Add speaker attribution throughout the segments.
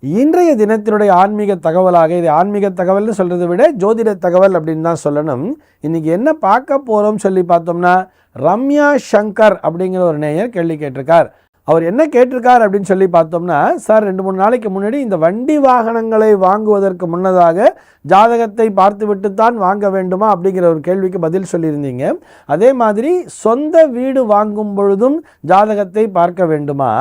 Speaker 1: இன்றைய தினத்தினுடைய ஆன்மீக தகவலாக, இது ஆன்மீக தகவல்னு சொல்கிறத விட ஜோதிட தகவல் அப்படின்னு தான் சொல்லணும். இன்றைக்கி என்ன பார்க்க போகிறோம் சொல்லி பார்த்தோம்னா, ரம்யா சங்கர் அப்படிங்கிற ஒரு நேயர் கேள்வி கேட்டிருக்கார். அவர் என்ன கேட்டிருக்கார் அப்படின்னு சொல்லி பார்த்தோம்னா, சார் 2-3 நாளைக்கு முன்னாடி இந்த வண்டி வாகனங்களை வாங்குவதற்கு முன்னதாக ஜாதகத்தை பார்த்துவிட்டு தான் வாங்க வேண்டுமா அப்படிங்கிற ஒரு கேள்விக்கு பதில் சொல்லியிருந்தீங்க. அதே மாதிரி சொந்த வீடு வாங்கும் பொழுதும் ஜாதகத்தை பார்க்க வேண்டுமா,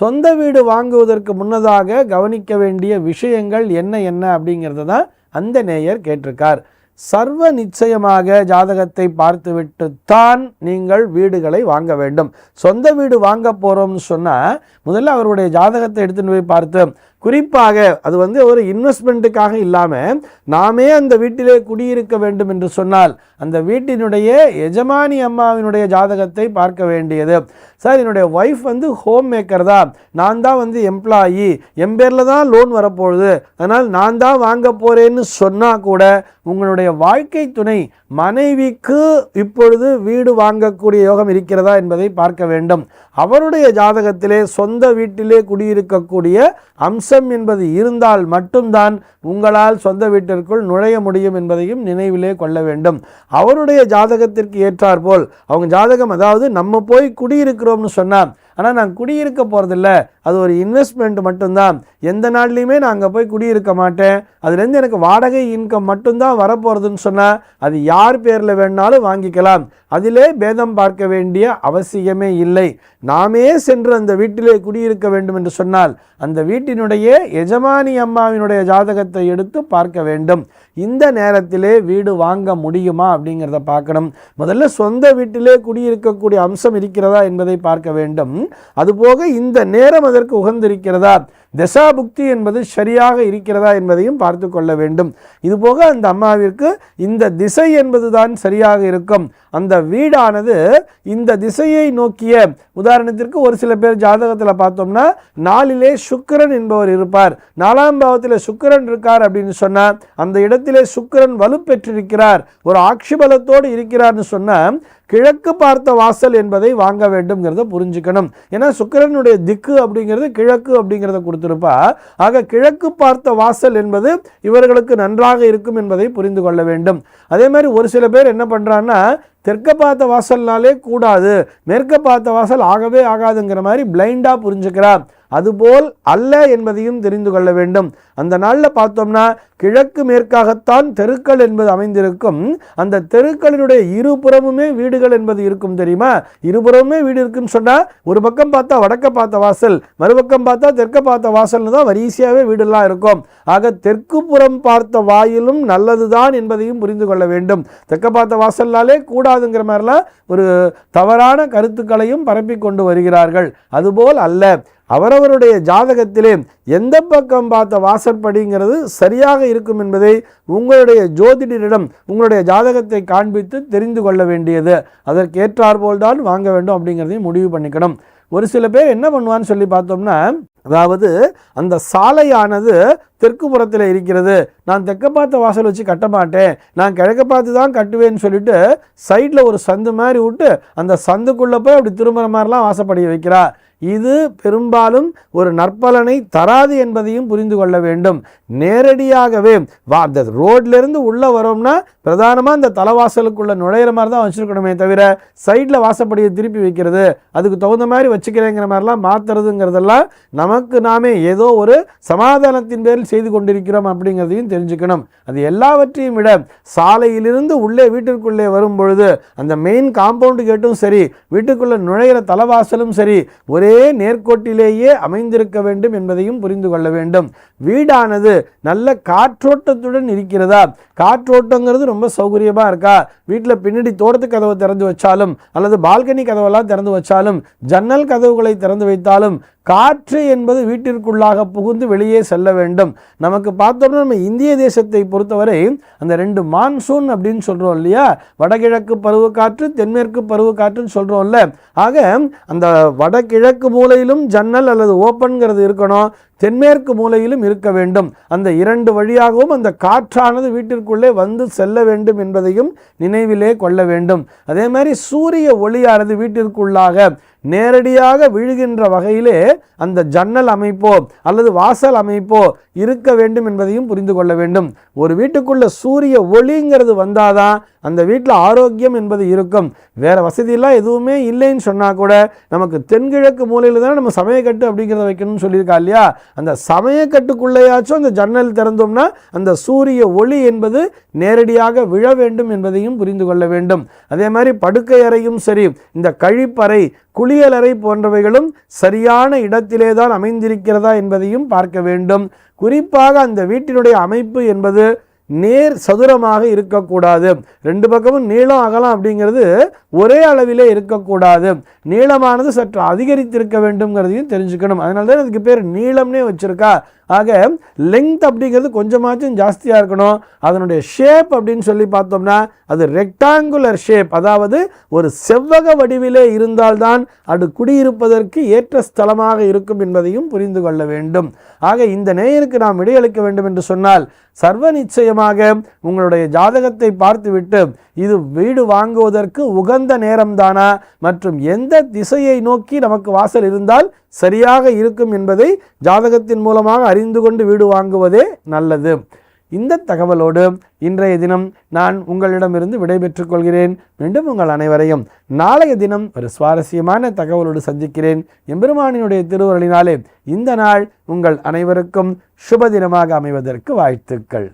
Speaker 1: சொந்த வீடு வாங்குவதற்கு முன்னதாக கவனிக்க வேண்டிய விஷயங்கள் என்ன என்ன அப்படிங்கிறத தான் அந்த நேயர் கேட்டிருக்கார். சர்வ நிச்சயமாக ஜாதகத்தை பார்த்துவிட்டு தான் நீங்கள் வீடுகளை வாங்க வேண்டும். சொந்த வீடு வாங்க போகிறோம்னு சொன்னால் முதல்ல அவருடைய ஜாதகத்தை எடுத்துன்னு போய் பார்த்து, குறிப்பாக அது ஒரு இன்வெஸ்ட்மெண்ட்டுக்காக இல்லாமல் நாமே அந்த வீட்டிலே குடியிருக்க வேண்டும் என்று சொன்னால் அந்த வீட்டினுடைய எஜமானி அம்மாவினுடைய ஜாதகத்தை பார்க்க வேண்டியது. சார், என்னுடைய ஒய்ஃப் ஹோம் மேக்கர் தான், நான் தான் எம்ப்ளாயி, என் பேரில் தான் லோன் வரப்போகுது, அதனால் நான் தான் வாங்க போகிறேன்னு சொன்னால் கூட உங்களுடைய வாழ்க்கை துணை மனைவிக்கு இப்பொழுது வீடு வாங்கக்கூடிய யோகம் இருக்கிறதா என்பதை பார்க்க வேண்டும். அவருடைய ஜாதகத்திலே சொந்த வீட்டிலே குடியிருக்கக்கூடிய அம்சம் என்பது இருந்தால் மட்டும்தான் உங்களால் சொந்த வீட்டிற்குள் நுழைய முடியும் என்பதையும் நினைவிலே கொள்ள வேண்டும். அவருடைய ஜாதகத்திற்கு ஏற்றாற்போல் அவங்க ஜாதகம், அதாவது நம்ம போய் குடியிருக்கிறோம்னு சொன்னால், ஆனால் நான் குடியிருக்க போகிறதில்ல, அது ஒரு இன்வெஸ்ட்மெண்ட் மட்டும்தான், எந்த நாள்லையுமே நான் அங்கே போய் குடியிருக்க மாட்டேன், அதுலேருந்து எனக்கு வாடகை இன்கம் மட்டும்தான் வரப்போகிறதுன்னு சொன்னால் அது யார் பேரில் வேணாலும் வாங்கிக்கலாம். அதிலே பேதம் பார்க்க வேண்டிய அவசியமே இல்லை. நாமே சென்று அந்த வீட்டிலே குடியிருக்க வேண்டும் என்று சொன்னால் அந்த வீட்டினுடைய எஜமானி அம்மாவினுடைய ஜாதகத்தை எடுத்து பார்க்க வேண்டும். இந்த நேரத்திலே வீடு வாங்க முடியுமா அப்படிங்கிறத பார்க்கணும். முதல்ல சொந்த வீட்டிலே குடியிருக்கக்கூடிய அம்சம் இருக்கிறதா என்பதை பார்க்க வேண்டும். அதுபோக இந்த நேரம் அதற்கு உகந்திருக்கிறதா, தசாபுக்தி என்பது சரியாக இருக்கிறதா என்பதையும் பார்த்து கொள்ள வேண்டும். இதுபோக அந்த அம்மாவிற்கு இந்த திசை என்பது தான் சரியாக இருக்கும். அந்த வீடானது இந்த திசையை நோக்கிய, உதாரணத்திற்கு ஒரு சில பேர் ஜாதகத்தில் பார்த்தோம்னா 4லே சுக்கிரன் என்பவர் இருப்பார், 4ஆம் பாவத்தில் சுக்கிரன் இருக்கார் அப்படின்னு சொன்னால் அந்த இடத்திலே சுக்கிரன் வலுப்பெற்றிருக்கிறார், ஒரு ஆட்சி பலத்தோடு இருக்கிறார்னு சொன்னால் கிழக்கு பார்த்த வாசல் என்பதை வாங்க வேண்டும்ங்கிறத புரிஞ்சுக்கணும். ஏன்னா சுக்கிரனுடைய திக்கு அப்படிங்கிறது கிழக்கு அப்படிங்கிறத கொடுத்துருப்பா. ஆக கிழக்கு பார்த்த வாசல் என்பது இவர்களுக்கு நன்றாக இருக்கும் என்பதை புரிந்து கொள்ள வேண்டும். அதே மாதிரி ஒரு சில பேர் என்ன பண்ணுறான்னா, தெற்க பார்த்த வாசல்னாலே கூடாது, மேற்க பார்த்த வாசல் ஆகவே ஆகாதுங்கிற மாதிரி பிளைண்டாக புரிஞ்சுக்கிறார். அதுபோல் அல்ல என்பதையும் தெரிந்து கொள்ள வேண்டும். அந்த நாளில் பார்த்தோம்னா கிழக்கு மேற்காகத்தான் தெருக்கள் என்பது அமைந்திருக்கும். அந்த தெருக்களினுடைய இருபுறமுமே வீடுகள் என்பது இருக்கும் தெரியுமா. இருபுறமுமே வீடு இருக்குன்னு சொன்னால் ஒரு பக்கம் பார்த்தா வடக்க பார்த்த வாசல், மறுபக்கம் பார்த்தா தெற்க பார்த்த வாசல்னு தான் வரிசையாகவே வீடெல்லாம் இருக்கும். ஆக தெற்கு புறம் பார்த்த வாயிலும் நல்லதுதான் என்பதையும் புரிந்து கொள்ள வேண்டும். தெற்க பார்த்த வாசல்னாலே கூடாதுங்கிற மாதிரிலாம் ஒரு தவறான கருத்துக்களையும் பரப்பி கொண்டு வருகிறார்கள். அதுபோல் அல்ல, அவரவருடைய ஜாதகத்திலே எந்த பக்கம் பார்த்த வாசற்படிங்கிறது சரியாக இருக்கும் என்பதை உங்களுடைய ஜோதிடரிடம் உங்களுடைய ஜாதகத்தை காண்பித்து தெரிந்து கொள்ள வேண்டியது. அதற்கேற்றாற்போல் தான் வாங்க வேண்டும் அப்படிங்கிறதையும் முடிவு பண்ணிக்கணும். ஒரு சில பேர் என்ன பண்ணுவான்னு சொல்லி பார்த்தோம்னா, அதாவது அந்த சாலையானது தெற்கு புறத்தில் இருக்கிறது, நான் தெற்க பார்த்த வாசல் வச்சு கட்ட மாட்டேன், நான் கிழக்க பார்த்து தான் கட்டுவேன்னு சொல்லிட்டு சைடில் ஒரு சந்து மாதிரி விட்டு அந்த சந்துக்குள்ளே போய் அப்படி திரும்புகிற மாதிரிலாம் வாசப்படிய வைக்கிறா. இது பெரும்பாலும் ஒரு நற்பலனை தராது என்பதையும் புரிந்து கொள்ள வேண்டும். நேரடியாகவே அந்த ரோட்லேருந்து உள்ளே வரோம்னா பிரதானமாக இந்த தலைவாசலுக்குள்ளே நுழையிற மாதிரி தான் வச்சுருக்கணுமே தவிர சைடில் வாசப்படியை திருப்பி வைக்கிறது, அதுக்கு தகுந்த மாதிரி வச்சுக்கிறேங்கிற மாதிரிலாம் மாற்றுறதுங்கிறதெல்லாம் நமக்கு நாமே ஏதோ ஒரு சமாதானத்தின் பேரில் செய்து கொண்டிருக்கிறோம் அப்படிங்கிறதையும் தெரிஞ்சுக்கணும். அது எல்லாவற்றையும் விட சாலையிலிருந்து உள்ளே வீட்டிற்குள்ளே வரும் பொழுது அந்த மெயின் காம்பவுண்டு கேட்டும் சரி, வீட்டுக்குள்ளே நுழைகிற தலைவாசலும் சரி ஒரே நேர்கோட்டிலேயே அமைந்திருக்க வேண்டும் என்பதையும் புரிந்து கொள்ள வேண்டும். வீடானது நல்ல காற்றோட்டத்துடன் இருக்கிறதா, காற்றோட்டங்கிறது ரொம்ப சௌகரியமாக இருக்கா, வீட்டில் பின்னாடி தோட்டத்து கதவை திறந்து வச்சாலும் அல்லது பால்கனி கதவெல்லாம் திறந்து வச்சாலும் ஜன்னல் கதவுகளை திறந்து வைத்தாலும் காற்று என்பது வீட்டிற்குள்ளாக புகுந்து வெளியே செல்ல வேண்டும். நமக்கு பார்த்தோம்னா நம்ம இந்திய தேசத்தை பொறுத்தவரை அந்த 2 மான்சூன் அப்படின்னு சொல்கிறோம் இல்லையா, வடகிழக்கு பருவக்காற்று தென்மேற்கு பருவக்காற்றுன்னு சொல்கிறோம்ல. ஆக அந்த வடகிழக்கு மூலையிலும் ஜன்னல் அல்லது ஓப்பன்கிறது இருக்கணும், தென்மேற்கு மூலையிலும் இருக்க வேண்டும். அந்த 2 வழியாகவும் அந்த காற்றானது வீட்டிற்குள்ளே வந்து செல்ல வேண்டும் என்பதையும் நினைவிலே கொள்ள வேண்டும். அதே மாதிரி சூரிய ஒளியானது வீட்டிற்குள்ளாக நேரடியாக விழுகின்ற வகையிலே அந்த ஜன்னல் அமைப்போ அல்லது வாசல் அமைப்போ இருக்க வேண்டும் என்பதையும் புரிந்து கொள்ள வேண்டும். ஒரு வீட்டுக்குள்ள சூரிய ஒளிங்கிறது வந்தாதான் அந்த வீட்டில் ஆரோக்கியம் என்பது இருக்கும். வேற வசதியெல்லாம் எதுவுமே இல்லைன்னு சொன்னால் கூட நமக்கு தென்கிழக்கு மூலையில் தான் நம்ம சமயக்கட்டு அப்படிங்கிறத வைக்கணும்னு சொல்லியிருக்கா இல்லையா? அந்த சமயக்கட்டுக்குள்ளேயாச்சும் அந்த ஜன்னல் திறந்தோம்னா அந்த சூரிய ஒளி என்பது நேரடியாக விழ வேண்டும் என்பதையும் புரிந்து கொள்ள வேண்டும். அதே மாதிரி படுக்கை அறையும் சரி, இந்த கழிப்பறை, குளியலறை போன்றவைகளும் சரியான இடத்திலே தான் அமைந்திருக்கிறதா என்பதையும் பார்க்க வேண்டும். குறிப்பாக அந்த வீட்டினுடைய அமைப்பு என்பது நேர் சதுரமாக இருக்கக்கூடாது. ரெண்டு பக்கமும் நீளம் அகலம் அப்படிங்கிறது ஒரே அளவிலே இருக்கக்கூடாது. நீளமானது சற்று அதிகரித்திருக்க வேண்டும்ங்கிறதையும் தெரிஞ்சுக்கணும். அதனால தான் அதுக்கு பேர் நீளம்னே வச்சிருக்கா. ஆக லெங்த் அப்படிங்கிறது கொஞ்சமாச்சும் ஜாஸ்தியாக இருக்கணும். அதனுடைய ஷேப் அப்படின்னு சொல்லி பார்த்தோம்னா அது ரெக்டாங்குலர் ஷேப், அதாவது ஒரு செவ்வக வடிவிலே இருந்தால்தான் அது குடியிருப்பதற்கு ஏற்ற ஸ்தலமாக இருக்கும் என்பதையும் புரிந்து கொள்ள வேண்டும். ஆக இந்த நேயருக்கு நாம் விடையளிக்க வேண்டும் என்று சொன்னால் சர்வ நிச்சயமாக உங்களுடைய ஜாதகத்தை பார்த்துவிட்டு இது வீடு வாங்குவதற்கு உகந்த நேரம்தானா மற்றும் எந்த திசையை நோக்கி நமக்கு வாசல் இருந்தால் சரியாக இருக்கும் என்பதை ஜாதகத்தின் மூலமாக அறிந்து கொண்டு வீடு வாங்குவதே நல்லது. இந்த தகவலோடு இன்றைய தினம் நான் உங்களிடமிருந்து விடைபெற்றுக் கொள்கிறேன். மீண்டும் உங்கள் அனைவரையும் நாளைய தினம் ஒரு சுவாரஸ்யமான தகவலோடு சந்திக்கிறேன். எம்பெருமானினுடைய திருவருளினாலே இந்த நாள் உங்கள் அனைவருக்கும் சுப தினமாக அமைவதற்கு வாழ்த்துக்கள்.